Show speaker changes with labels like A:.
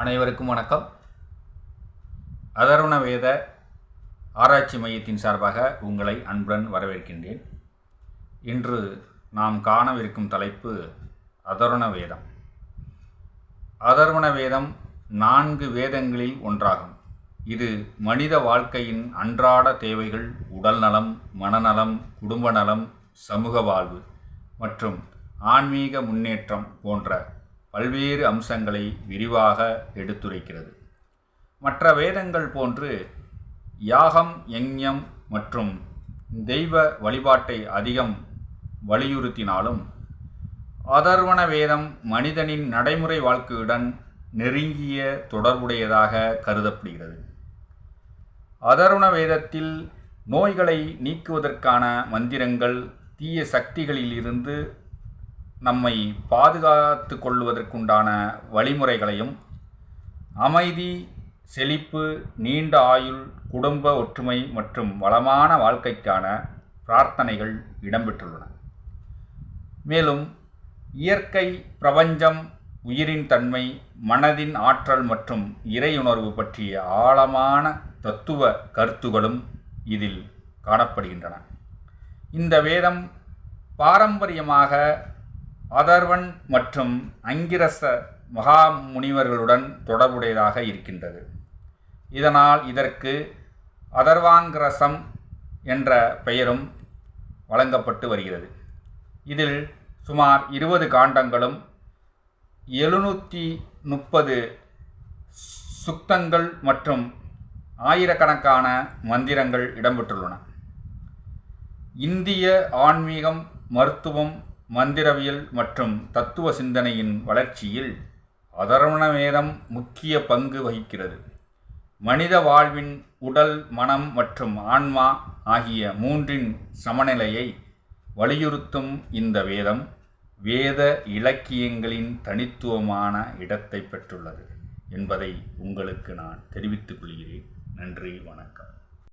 A: அனைவருக்கும் வணக்கம். அதர்வண வேத ஆராய்ச்சி மையத்தின் சார்பாக உங்களை அன்புடன் வரவேற்கின்றேன். இன்று நாம் காணவிருக்கும் தலைப்பு அதர்வண வேதம். அதர்வண வேதம் 4 வேதங்களில் ஒன்றாகும். இது மனித வாழ்க்கையின் அன்றாட தேவைகள், உடல்நலம், மனநலம், குடும்ப நலம், சமூக வாழ்வு மற்றும் ஆன்மீக முன்னேற்றம் போன்ற பல்வேறு அம்சங்களை விரிவாக எடுத்துரைக்கிறது. மற்ற வேதங்கள் போன்று யாகம், யஞ்ஞம் மற்றும் தெய்வ வழிபாட்டை அதிகம் வலியுறுத்தினாலும் அதர்வண வேதம் மனிதனின் நடைமுறை வாழ்க்கையுடன் நெருங்கிய தொடர்புடையதாக கருதப்படுகிறது. அதர்வண வேதத்தில் நோய்களை நீக்குவதற்கான மந்திரங்கள், தீய சக்திகளிலிருந்து நம்மை பாதுகாத்து கொள்வதற்குண்டான வழிமுறைகளையும், அமைதி, செழிப்பு, நீண்ட ஆயுள், குடும்ப ஒற்றுமை மற்றும் வளமான வாழ்க்கைக்கான பிரார்த்தனைகள் இடம்பெற்றுள்ளன. மேலும் இயற்கை, பிரபஞ்சம், உயிரின் தன்மை, மனதின் ஆற்றல் மற்றும் இறையுணர்வு பற்றிய ஆழமான தத்துவ கருத்துகளும் இதில் காணப்படுகின்றன. இந்த வேதம் பாரம்பரியமாக அதர்வன் மற்றும் அங்கிரச மகா முனிவர்களுடன் தொடர்புடையதாக இருக்கின்றது. இதனால் இதற்கு அதர்வாங்கிரசம் என்ற பெயரும் வழங்கப்பட்டு வருகிறது. இதில் சுமார் 20 காண்டங்களும் 730 சுக்தங்கள் மற்றும் ஆயிரக்கணக்கான மந்திரங்கள் இடம்பெற்றுள்ளன. இந்திய ஆன்மீகம், மருத்துவம், மந்திரவியல் மற்றும் தத்துவ சிந்தனையின் வளர்ச்சியில் அதர்வண வேதம் முக்கிய பங்கு வகிக்கிறது. மனித வாழ்வின் உடல், மனம் மற்றும் ஆன்மா ஆகிய 3இன் சமநிலையை வலியுறுத்தும் இந்த வேதம் வேத இலக்கியங்களின் தனித்துவமான இடத்தை பெற்றுள்ளது என்பதை உங்களுக்கு நான் தெரிவித்துக் கொள்கிறேன். நன்றி, வணக்கம்.